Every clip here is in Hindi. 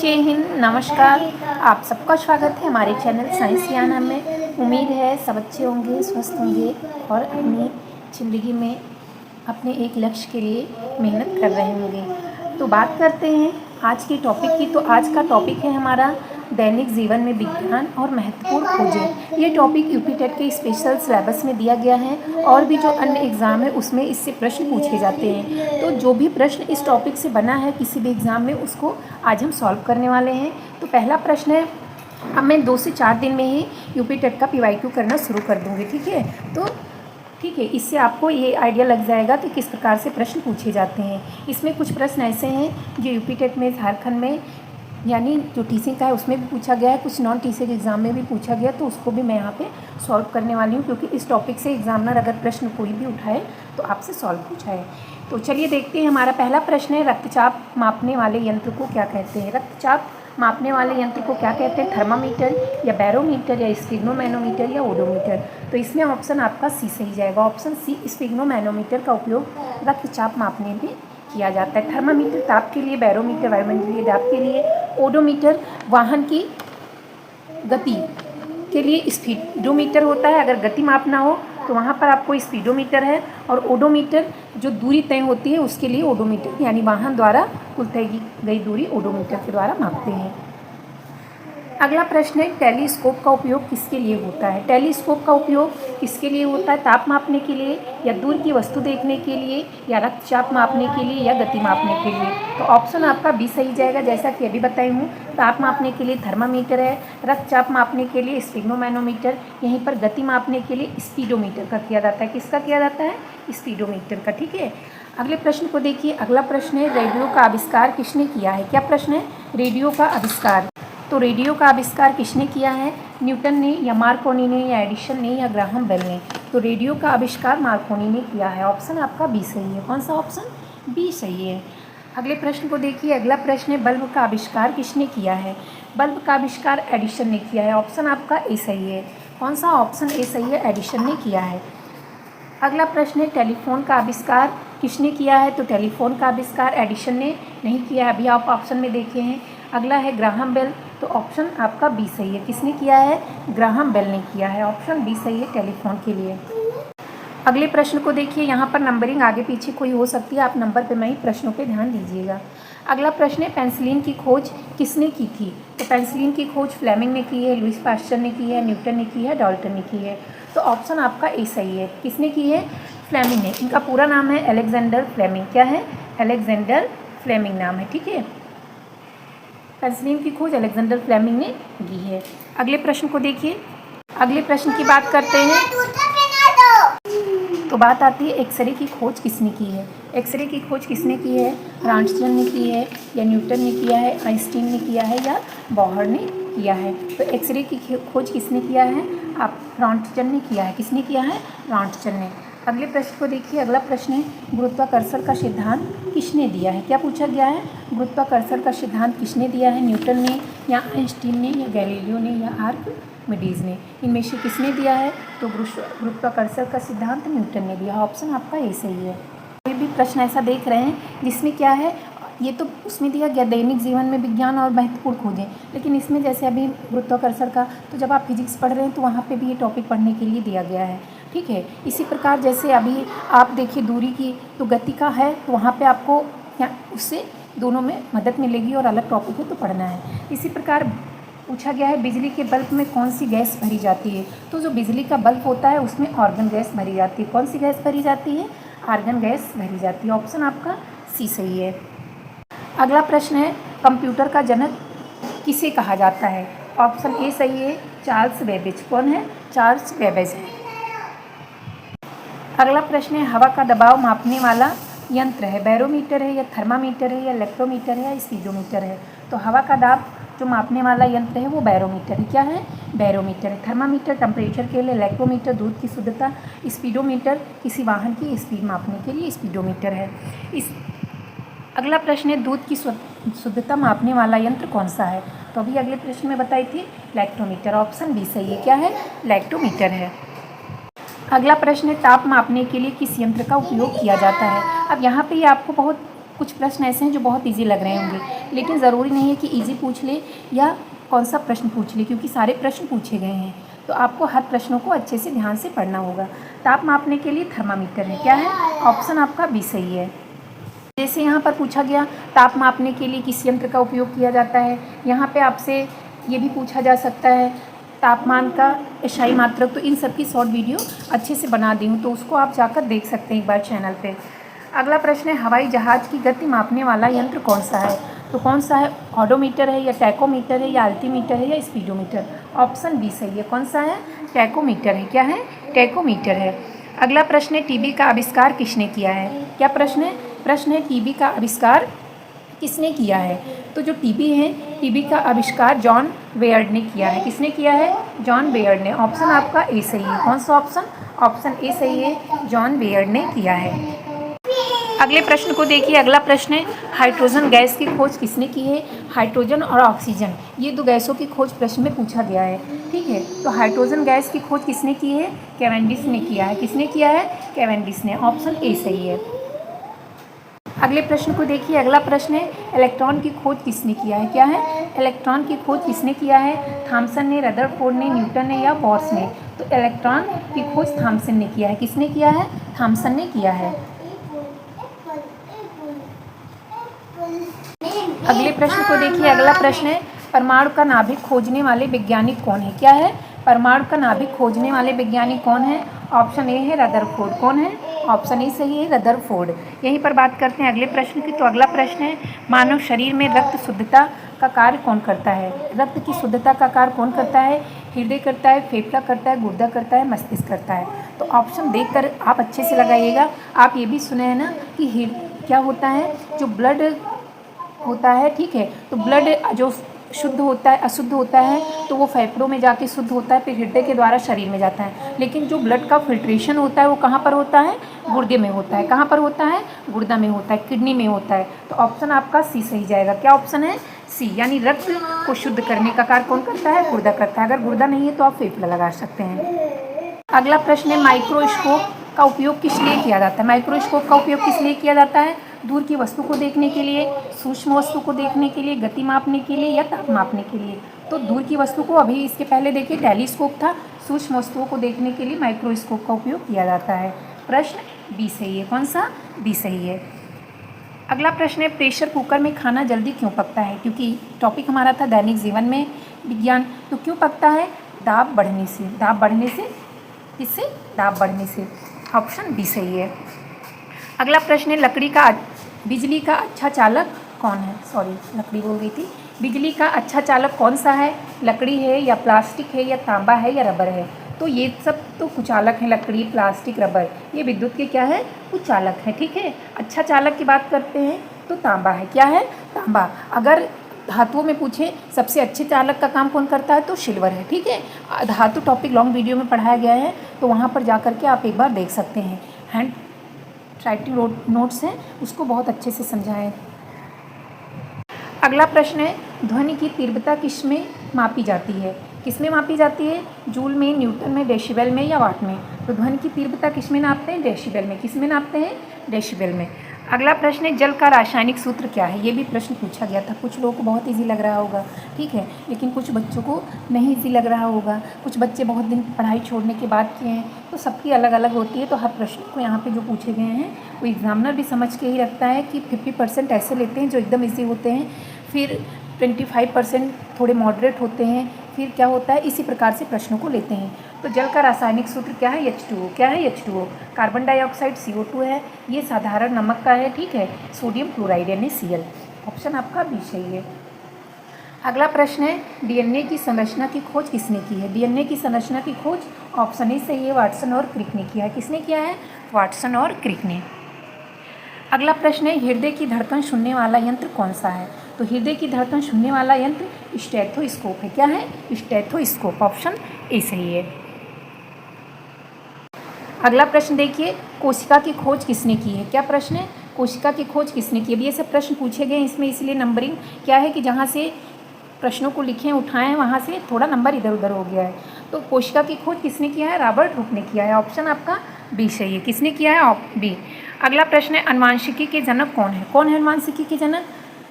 जय हिंद, नमस्कार। आप सबका स्वागत है हमारे चैनल साइंसियाना में। उम्मीद है सब अच्छे होंगे, स्वस्थ होंगे और अपनी ज़िंदगी में अपने एक लक्ष्य के लिए मेहनत कर रहे होंगे। तो बात करते हैं आज के टॉपिक की। तो आज का टॉपिक है हमारा दैनिक जीवन में विज्ञान और महत्वपूर्ण खोजें। ये टॉपिक यूपी टेट के स्पेशल सिलेबस में दिया गया है और भी जो अन्य एग्ज़ाम है उसमें इससे प्रश्न पूछे जाते हैं। तो जो भी प्रश्न इस टॉपिक से बना है किसी भी एग्ज़ाम में, उसको आज हम सॉल्व करने वाले हैं। तो पहला प्रश्न है, अब मैं 2 से 4 दिन में ही यूपी टेट का PYQ करना शुरू कर दूँगी, ठीक है। तो ठीक है, इससे आपको ये आइडिया लग जाएगा कि किस प्रकार से प्रश्न पूछे जाते हैं। इसमें कुछ प्रश्न ऐसे हैं जो यूपी टेट में झारखंड में यानी जो टीचिंग का है उसमें भी पूछा गया है, कुछ नॉन टीचिंग एग्ज़ाम में भी पूछा गया, तो उसको भी मैं यहाँ पे सॉल्व करने वाली हूँ, क्योंकि इस टॉपिक से एग्जामिनर अगर प्रश्न कोई भी उठाए तो आपसे सॉल्व पूछा है। तो चलिए देखते हैं। हमारा पहला प्रश्न है, रक्तचाप मापने वाले यंत्र को क्या कहते हैं। रक्तचाप मापने वाले यंत्र को क्या कहते हैं? थर्मामीटर या बैरोमीटर या स्फिग्नोमैनोमीटर या ओडोमीटर। तो इसमें ऑप्शन आपका सी सही जाएगा। ऑप्शन सी, स्फिग्नोमैनोमीटर का उपयोग रक्तचाप मापने में किया जाता है। थर्मामीटर ताप के लिए, बैरोमीटर वायुमंडलीय दाब के लिए, ओडोमीटर वाहन की गति के लिए, स्पीडोमीटर होता है अगर गति मापना हो तो वहाँ पर आपको स्पीडोमीटर है, और ओडोमीटर जो दूरी तय होती है उसके लिए ओडोमीटर यानी वाहन द्वारा कुल तय की गई दूरी ओडोमीटर के द्वारा मापते हैं। अगला प्रश्न है, टेलीस्कोप का उपयोग किसके लिए होता है। टेलीस्कोप का उपयोग किसके लिए होता है? ताप मापने के लिए या दूर की वस्तु देखने के लिए या रक्तचाप मापने के लिए या गति मापने के लिए। तो ऑप्शन आपका बी सही जाएगा। जैसा कि अभी बताई हूँ, ताप मापने के लिए थर्मामीटर है, रक्तचाप मापने के लिए स्फिग्नोमैनोमीटर, यहीं पर गति मापने के लिए स्पीडोमीटर का किया जाता है। किसका किया जाता है? स्पीडोमीटर का, ठीक है। अगले प्रश्न को देखिए। अगला प्रश्न है, रेडियो का आविष्कार किसने किया है। क्या प्रश्न है? रेडियो का आविष्कार। तो रेडियो का आविष्कार किसने किया है? न्यूटन ने या मार्कोनी ने या एडिसन ने या ग्राहम बेल ने। तो रेडियो का आविष्कार मार्कोनी ने किया है। ऑप्शन आपका बी सही है। कौन सा ऑप्शन? बी सही है। अगले प्रश्न को देखिए। अगला प्रश्न है, बल्ब का आविष्कार किसने किया है। बल्ब का आविष्कार एडिसन ने किया है। ऑप्शन आपका ए सही है। कौन सा? ऑप्शन ए सही है, एडिसन ने किया है। अगला प्रश्न है, टेलीफोन का आविष्कार किसने किया है। तो टेलीफोन का आविष्कार एडिसन ने नहीं किया है, अभी आप ऑप्शन में देखे हैं। अगला है ग्राहम बेल। तो ऑप्शन आपका बी सही है। किसने किया है? ग्राहम बेल ने किया है। ऑप्शन बी सही है टेलीफोन के लिए। अगले प्रश्न को देखिए। यहाँ पर नंबरिंग आगे पीछे कोई हो सकती है, आप नंबर पे नहीं प्रश्नों पे ध्यान दीजिएगा। अगला प्रश्न है, पेंसिलिन की खोज किसने की थी। तो पेंसिलिन की खोज फ्लेमिंग ने की है, लुईस पास्चर ने की है, न्यूटन ने की है, डाल्टन ने की है। तो ऑप्शन आपका ए सही है। किसने की है? फ्लेमिंग ने। इनका पूरा नाम है अलेक्जेंडर फ्लेमिंग। क्या है? अलेक्जेंडर फ्लेमिंग नाम है, ठीक है। पेंसिलिन की खोज अलेक्जेंडर फ्लेमिंग ने की है। अगले प्रश्न को देखिए। अगले प्रश्न की बात करते हैं तो बात आती है, एक्सरे की खोज किसने की है। एक्सरे की खोज किसने की है? रॉन्टजन ने की है या न्यूटन ने किया है, आइंस्टीन ने किया है या बॉहर ने किया है। तो एक्सरे की खोज किसने किया है? आप रॉन्टजन ने किया है। किसने किया है? रॉन्टजन ने। अगले प्रश्न को देखिए। अगला प्रश्न है, गुरुत्वाकर्षण का सिद्धांत किसने दिया है। क्या पूछा गया है? गुरुत्वाकर्षण का सिद्धांत किसने दिया है? न्यूटन ने या आइंस्टीन ने या गैलीलियो ने या आर्किमिडीज ने। इनमें से किसने दिया है? तो गुरुत्वाकर्षण का सिद्धांत न्यूटन ने दिया। ऑप्शन आपका ये सही है। कोई भी प्रश्न ऐसा देख रहे हैं जिसमें क्या है, ये तो उसमें दिया गया दैनिक जीवन में विज्ञान और महत्वपूर्ण खोजें, लेकिन इसमें जैसे अभी गुरुत्वाकर्षण का, तो जब आप फिजिक्स पढ़ रहे हैं तो वहाँ पे भी ये टॉपिक पढ़ने के लिए दिया गया है, ठीक है। इसी प्रकार जैसे अभी आप देखिए दूरी की, तो गति का है तो वहाँ पे आपको उससे दोनों में मदद मिलेगी, और अलग टॉपिक है तो पढ़ना है। इसी प्रकार पूछा गया है, बिजली के बल्ब में कौन सी गैस भरी जाती है। तो जो बिजली का बल्ब होता है उसमें आर्गन गैस भरी जाती है। कौन सी गैस भरी जाती है? आर्गन गैस भरी जाती है। ऑप्शन आपका सी सही है। अगला प्रश्न है, कंप्यूटर का जनक किसे कहा जाता है। ऑप्शन ए सही है, चार्ल्स बेबेज। कौन है? चार्ल्स बेबेज है। अगला प्रश्न है, हवा का दबाव मापने वाला यंत्र है, बैरोमीटर है या थर्मामीटर है या इलेक्ट्रोमीटर है या स्पीडोमीटर है। तो हवा का दाब जो मापने वाला यंत्र है वो बैरोमीटर है। क्या है? बैरोमीटर है। थर्मामीटर टेम्परेचर के लिए, इलेक्ट्रोमीटर दूध की शुद्धता, स्पीडोमीटर किसी वाहन की स्पीड मापने के लिए स्पीडोमीटर है। अगला प्रश्न है, दूध की शुद्धता मापने वाला यंत्र कौन सा है। तो अभी अगले प्रश्न में बताई थी लैक्टोमीटर। ऑप्शन बी सही है। क्या है? लैक्टोमीटर है। अगला प्रश्न है, ताप मापने के लिए किस यंत्र का उपयोग किया जाता है। अब यहाँ पे आपको बहुत कुछ प्रश्न ऐसे हैं जो बहुत ईजी लग रहे होंगे, लेकिन ज़रूरी नहीं है कि ईजी पूछ ले या कौन सा प्रश्न पूछ ले, क्योंकि सारे प्रश्न पूछे गए हैं। तो आपको हर प्रश्नों को अच्छे से ध्यान से पढ़ना होगा। ताप मापने के लिए थर्मामीटर है, क्या है? ऑप्शन आपका बी सही है। जैसे यहाँ पर पूछा गया ताप मापने के लिए किस यंत्र का उपयोग किया जाता है, यहाँ पे आपसे ये भी पूछा जा सकता है तापमान का एसआई मात्रक। तो इन सब की शॉर्ट वीडियो अच्छे से बना दी हूँ, तो उसको आप जाकर देख सकते हैं एक बार चैनल पे। अगला प्रश्न है हवाई जहाज़ की गति मापने वाला यंत्र कौन सा है? तो कौन सा है? ऑडोमीटर है या टैकोमीटर है या अल्टीमीटर है या स्पीडोमीटर? ऑप्शन बी सही है। कौन सा है? टैकोमीटर है। क्या है? टैकोमीटर है। अगला प्रश्न है टीबी का आविष्कार किसने किया है? क्या प्रश्न है? प्रश्न है टीबी का आविष्कार किसने किया है? तो जो टीबी है, टीबी का आविष्कार जॉन बेयर्ड ने किया है। किसने किया है? जॉन बेयर्ड ने। ऑप्शन आपका ए सही है। कौन सा ऑप्शन? ऑप्शन ए सही है, जॉन बेयर्ड ने किया है। अगले प्रश्न को देखिए। अगला प्रश्न है हाइड्रोजन गैस की खोज किसने की है? हाइड्रोजन और ऑक्सीजन, ये दो गैसों की खोज प्रश्न में पूछा गया है। ठीक है, तो हाइड्रोजन गैस की खोज किसने की है? कैवेंडिश ने किया है। किसने किया है? कैवेंडिश ने। ऑप्शन ए सही है। अगले प्रश्न को देखिए। अगला प्रश्न है इलेक्ट्रॉन की खोज किसने किया है? क्या है? इलेक्ट्रॉन की खोज किसने किया है? थॉमसन ने, रदरफोर्ड ने, न्यूटन ने या बोर्स ने? तो इलेक्ट्रॉन की खोज थॉमसन ने किया है। किसने किया है? थॉमसन ने किया है। अगले प्रश्न को देखिए। अगला प्रश्न है परमाणु का नाभिक खोजने वाले वैज्ञानिक कौन है? क्या है? परमाणु का नाभिक खोजने वाले वैज्ञानिक कौन है? ऑप्शन ए है रदरफोर्ड। कौन है? ऑप्शन ए सही है, रदरफोर्ड। यहीं पर बात करते हैं अगले प्रश्न की। तो अगला प्रश्न है मानव शरीर में रक्त शुद्धता का कार्य कौन करता है? रक्त की शुद्धता का कार्य कौन करता है? हृदय करता है, फेफड़ा करता है, गुर्दा करता है, मस्तिष्क करता है? तो ऑप्शन देखकर आप अच्छे से लगाइएगा। आप ये भी सुने हैं ना कि क्या होता है, जो ब्लड होता है, ठीक है, तो ब्लड जो शुद्ध होता है, अशुद्ध होता है, तो वो फेफड़ों में जाके शुद्ध होता है, फिर हृदय के द्वारा शरीर में जाता है। लेकिन जो ब्लड का फिल्ट्रेशन होता है वो कहाँ पर होता है? गुर्दे में होता है। कहाँ पर होता है? गुर्दा में होता है, किडनी में होता है। तो ऑप्शन आपका सी सही जाएगा। क्या ऑप्शन है? सी, यानी रक्त को शुद्ध करने का कार्य कौन करता है? गुर्दा करता है। अगर गुर्दा नहीं है तो आप फेफड़ा लगा सकते हैं। अगला प्रश्न है माइक्रोस्कोप का उपयोग किस लिए किया जाता है? माइक्रोस्कोप का उपयोग किस लिए किया जाता है? दूर की वस्तु को देखने के लिए, सूक्ष्म वस्तु को देखने के लिए, गति मापने के लिए या ताप मापने के लिए? तो दूर की वस्तु को, अभी इसके पहले देखिए टेलीस्कोप था। सूक्ष्म वस्तुओं को देखने के लिए माइक्रोस्कोप का उपयोग किया जाता है। प्रश्न बी सही है। कौन सा? बी सही है। अगला प्रश्न है प्रेशर कुकर में खाना जल्दी क्यों पकता है? क्योंकि टॉपिक हमारा था दैनिक जीवन में विज्ञान। तो क्यों पकता है? दाब बढ़ने से। दाब बढ़ने से। किससे? दाब बढ़ने से। ऑप्शन बी सही है। अगला प्रश्न है बिजली का अच्छा चालक कौन है? सॉरी, लकड़ी बोल गई थी। बिजली का अच्छा चालक कौन सा है? लकड़ी है या प्लास्टिक है या तांबा है या रबर है? तो ये सब तो कुचालक हैं, लकड़ी, प्लास्टिक, रबर, ये विद्युत के क्या है? कुचालक है। ठीक है, अच्छा चालक की बात करते हैं तो तांबा है। क्या है? तांबा। अगर धातुओं में पूछे सबसे अच्छे चालक का काम कौन करता है, तो सिल्वर है। ठीक है, धातु टॉपिक लॉन्ग वीडियो में पढ़ाया गया है, तो वहाँ पर जा कर के आप एक बार देख सकते हैं। हैंड राइटिंग नोट्स हैं, उसको बहुत अच्छे से समझाएं। अगला प्रश्न है ध्वनि की तीव्रता किस में मापी जाती है? किस में मापी जाती है? जूल में, न्यूटन में, डेसिबल में या वाट में? तो ध्वनि की तीव्रता किस में नापते हैं? डेसिबल में। किस में नापते हैं? डेसिबल में। अगला प्रश्न है जल का रासायनिक सूत्र क्या है? ये भी प्रश्न पूछा गया था। कुछ लोगों को बहुत इजी लग रहा होगा, ठीक है, लेकिन कुछ बच्चों को नहीं इजी लग रहा होगा। कुछ बच्चे बहुत दिन पढ़ाई छोड़ने के बाद किए हैं, तो सबकी अलग अलग होती है। तो हर प्रश्न को यहाँ पे जो पूछे गए हैं वो एग्जामिनर भी समझ के ही रखता है कि 50% ऐसे लेते हैं जो एकदम ईजी होते हैं, फिर 25% थोड़े मॉडरेट होते हैं, फिर क्या होता है, इसी प्रकार से प्रश्नों को लेते हैं। तो जल का रासायनिक सूत्र क्या है? H2O। क्या है? H2O। कार्बन डाइऑक्साइड CO2 है, ये साधारण नमक का है, ठीक है, सोडियम क्लोराइड यानी Cl। ऑप्शन आपका बी सही है। अगला प्रश्न है DNA की संरचना की खोज किसने की है? DNA की संरचना की खोज ऑप्शन ए सही है, वाटसन और क्रिक ने किया है। किसने किया है? वाटसन और क्रिक ने। अगला प्रश्न है हृदय की धड़कन सुनने वाला यंत्र कौन सा है? तो हृदय की धड़कन सुनने वाला यंत्र स्टेथोस्कोप है। क्या है? स्टेथोस्कोप। ऑप्शन ए सही है। अगला प्रश्न देखिए कोशिका की खोज किसने की है? क्या प्रश्न है? कोशिका की खोज किसने की है? ये सब प्रश्न पूछे गए इसमें, इसलिए नंबरिंग क्या है कि जहाँ से प्रश्नों को लिखें, उठाएं, वहाँ से थोड़ा नंबर इधर उधर हो गया है। तो कोशिका की खोज किसने किया है? रॉबर्ट हुक ने किया है। ऑप्शन आपका बी सही है। किसने किया है? बी। अगला प्रश्न है अनुवांशिकी के जनक कौन है? कौन है अनुवांशिकी के जनक?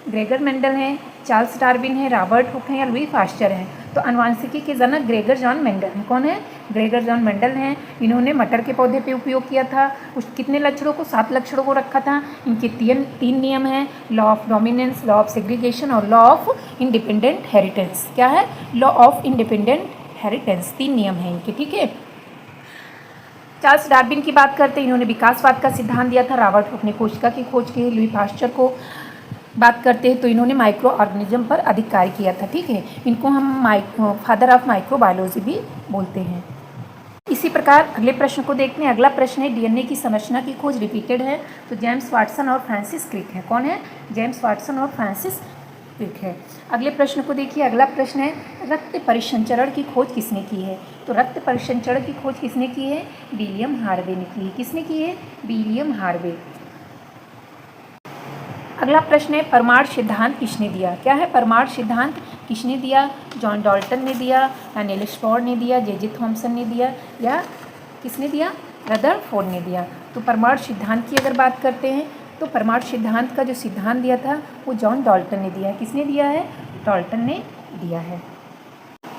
ग्रेगर मेंडल हैं, चार्ल्स डार्विन है, रॉबर्ट हुक है या लुई पास्चर है? तो अनुवांशिकी के जनक ग्रेगर जॉन मेंडल हैं। कौन है? ग्रेगर जॉन मेंडल हैं। इन्होंने मटर के पौधे पे उपयोग किया था। उस कितने लक्षणों को? 7 लक्षणों को रखा था। इनके तीन नियम हैं, law of dominance, law of segregation और लॉ ऑफ इंडिपेंडेंट हेरिटेंस। क्या है? Law of independent inheritance. 3 नियम हैं इनके, ठीक है। चार्ल्स डार्विन की बात करते हैं, इन्होंने विकासवाद का सिद्धांत दिया था। रॉबर्ट हुक ने कोशिका की खोज की। लुई पास्चर को बात करते हैं तो इन्होंने माइक्रो ऑर्गेनिज्म पर अधिक कार्य किया था, ठीक है। इनको हम फादर ऑफ माइक्रोबायोलॉजी भी बोलते हैं। इसी प्रकार अगले प्रश्न को देखते हैं। अगला प्रश्न है डीएनए की संरचना की खोज रिपीटेड है तो जेम्स वाटसन और फ्रांसिस क्रिक है। कौन है? जेम्स वाटसन और फ्रांसिस क्रिक है। अगले प्रश्न को देखिए। अगला प्रश्न है रक्त परिसंचरण की खोज किसने की है? तो रक्त परिसंचरण की खोज किसने की है? विलियम हार्वे ने की है। किसने की है? William Harvey. अगला प्रश्न है परमाणु सिद्धांत किसने दिया? क्या है? परमाणु सिद्धांत किसने दिया? जॉन डाल्टन ने दिया या नील्स बोर ने दिया, जे थॉमसन ने दिया या किसने दिया? रदरफोर्ड ने दिया। तो परमाणु सिद्धांत की अगर बात करते हैं तो परमाणु सिद्धांत का जो सिद्धांत दिया था वो जॉन डाल्टन ने दिया है। किसने दिया है? डाल्टन ने दिया है।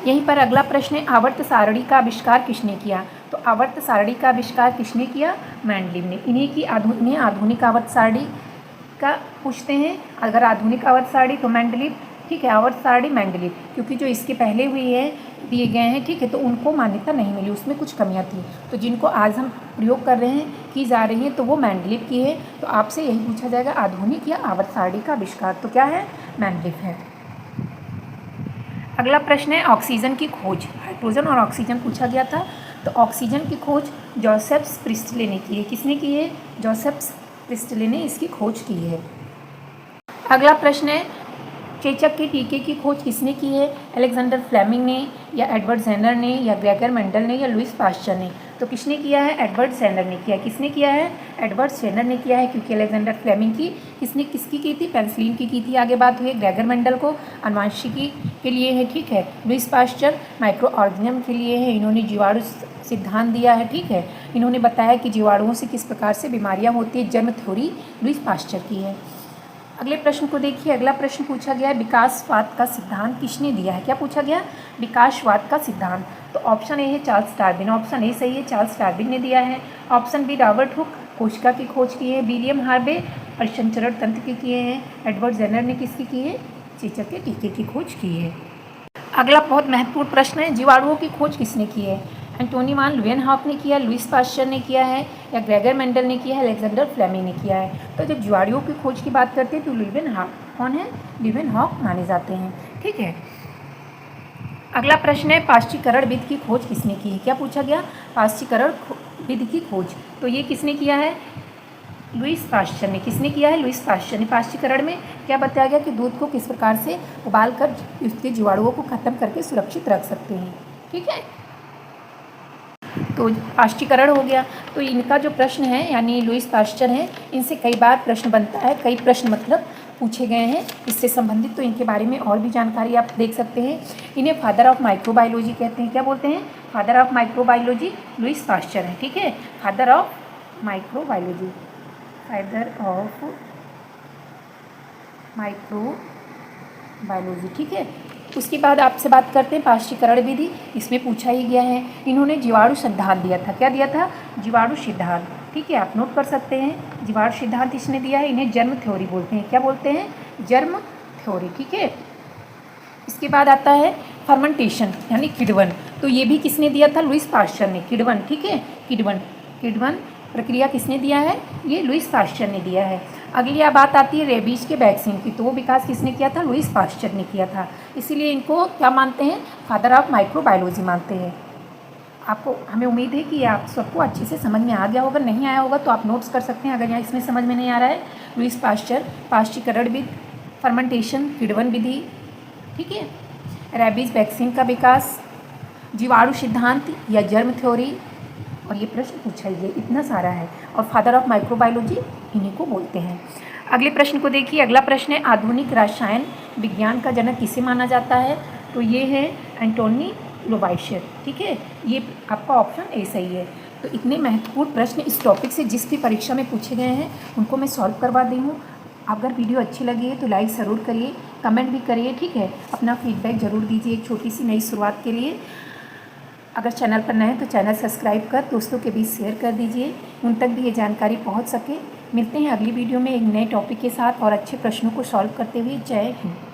यहीं पर अगला प्रश्न है आवर्त सारणी का आविष्कार किसने किया? तो आवर्त सारणी का आविष्कार किसने किया? मेंडलीव ने। इन्हें आधुनिक आवर्त सारणी का पूछते हैं। अगर आधुनिक आवर्त सारणी तो मेंडलीव, ठीक है। आवर्त सारणी मेंडलीव, क्योंकि जो इसके पहले हुई है दिए गए हैं, ठीक है, तो उनको मान्यता नहीं मिली, उसमें कुछ कमियां थी। तो जिनको आज हम प्रयोग कर रहे हैं, की जा रही हैं, तो वो मेंडलीव की है। तो आपसे यही पूछा जाएगा आधुनिक या आवर्त सारणी का आविष्कार, तो क्या है? मेंडलीव है। अगला प्रश्न है ऑक्सीजन की खोज। हाइड्रोजन और ऑक्सीजन पूछा गया था। तो ऑक्सीजन की खोज जोसेफ प्रिस्टले ने की है। किसने की है? जोसेफ प्रिस्टले ने इसकी खोज की है। अगला प्रश्न है चेचक के टीके की खोज किसने की है? अलेक्जेंडर फ्लेमिंग ने या एडवर्ड जेनर ने या ग्रेगर मेंडल ने या लुईस पास्चर ने? तो किसने किया है? एडवर्ड जेनर ने किया है। किसने किया है? एडवर्ड जेनर ने किया है, क्योंकि अलेक्जेंडर फ्लेमिंग की किसकी की थी? पेनिसिलिन की थी। आगे बात हुई ग्रेगर मेंडल को अनुवांशिकी के लिए है, ठीक है। लुईस पास्चर माइक्रो ऑर्गेनिज्म के लिए है। इन्होंने जीवाणु सिद्धांत दिया है, ठीक है। इन्होंने बताया कि जीवाणुओं से किस प्रकार से बीमारियाँ होती है, जर्म थ्योरी लुईस पास्चर की है। अगले प्रश्न को देखिए। अगला प्रश्न पूछा गया है विकासवाद का सिद्धांत किसने दिया है? क्या पूछा गया? विकासवाद का सिद्धांत। तो ऑप्शन ए है चार्ल्स डार्विन। ऑप्शन ए सही है, चार्ल्स डार्विन ने दिया है। ऑप्शन बी रॉबर्ट हुक कोशिका की खोज की है। विलियम हार्वे परिसंचरण तंत्र की किए हैं। एडवर्ड जेनर ने किसकी की है? चेचक के टीके की खोज की है। अगला बहुत महत्वपूर्ण प्रश्न है जीवाणुओं की खोज किसने की है? एंटोनी वान ल्यूवेनहॉक ने किया, लुईस पास्चर ने किया है या ग्रेगर मेंडल ने किया है, अलेक्जेंडर फ्लेमिंग ने किया है? तो जब जीवाणुओं की खोज की बात करते हैं तो ल्यूवेनहॉक, कौन है? ल्यूवेनहॉक माने जाते हैं, ठीक है। अगला प्रश्न है पाश्चीकरण विधि की खोज किसने की है? क्या पूछा गया? पाश्चीकरण विधि की खोज। तो ये किसने किया है? लुईस पास्चर ने। किसने किया है? लुईस पास्चर ने। पाश्चीकरण में क्या बताया गया कि दूध को किस प्रकार से उबाल कर उसके जीवाणुओं को खत्म करके सुरक्षित रख सकते हैं, ठीक है। तो पाश्चीकरण हो गया। तो इनका जो प्रश्न है यानी लुईस पास्चर हैं, इनसे कई बार प्रश्न बनता है, कई प्रश्न मतलब पूछे गए हैं इससे संबंधित। तो इनके बारे में और भी जानकारी आप देख सकते हैं। इन्हें फादर ऑफ माइक्रोबायोलॉजी कहते हैं। क्या बोलते हैं? Father of microbiology Lewis pasture है, ठीक है। Father of microbiology, father of microbiology, ठीक है। उसके बाद आपसे बात करते हैं पाश्चीकरण विधि। इसमें पूछा ही गया है, इन्होंने जीवाणु सिद्धांत दिया था। क्या दिया था? जीवाणु सिद्धांत, ठीक है। आप नोट कर सकते हैं जीवाणु सिद्धांत इसने दिया है। इन्हें जर्म थ्योरी बोलते हैं। क्या बोलते हैं? जर्म थ्योरी, ठीक है। इसके बाद आता है फर्मेंटेशन यानी किण्वन। तो ये भी किसने दिया था? लुईस पास्चर ने। किण्वन, ठीक है। किण्वन प्रक्रिया किसने दिया है? ये लुईस पास्चर ने दिया है। अगली बात आती है रेबीज के वैक्सीन की। तो वो विकास किसने किया था? लुईस पास्चर ने किया था। इसीलिए इनको क्या मानते हैं? फादर ऑफ माइक्रोबायोलॉजी मानते हैं। आपको, हमें उम्मीद है कि आप सबको अच्छे से समझ में आ गया होगा। नहीं आया होगा तो आप नोट्स कर सकते हैं। अगर यहाँ इसमें समझ में नहीं आ रहा है, लुईस पास्चर, पाश्चीकरण विधि, फर्मेंटेशन, किण्वन विधि, ठीक है, रेबीज वैक्सीन का विकास, जीवाणु सिद्धांत या जर्म थ्योरी, और ये प्रश्न पूछा ही है, इतना सारा है। और फादर ऑफ माइक्रोबायोलॉजी इन्हीं को बोलते हैं। अगले प्रश्न को देखिए। अगला प्रश्न है आधुनिक रसायन विज्ञान का जनक किसे माना जाता है? तो ये है एंटोनी लोवाइशियर, ठीक है। ये आपका ऑप्शन ए सही है। तो इतने महत्वपूर्ण प्रश्न इस टॉपिक से जिस भी परीक्षा में पूछे गए हैं उनको मैं सॉल्व करवा दी हूँ। अगर वीडियो अच्छी लगी है तो लाइक ज़रूर करिए, कमेंट भी करिए, ठीक है। अपना फीडबैक ज़रूर दीजिए एक छोटी सी नई शुरुआत के लिए। अगर चैनल पर नए हैं तो चैनल सब्सक्राइब कर दोस्तों के बीच शेयर कर दीजिए, उन तक भी ये जानकारी पहुंच सके। मिलते हैं अगली वीडियो में एक नए टॉपिक के साथ और अच्छे प्रश्नों को सॉल्व करते हुए। जय हिंद।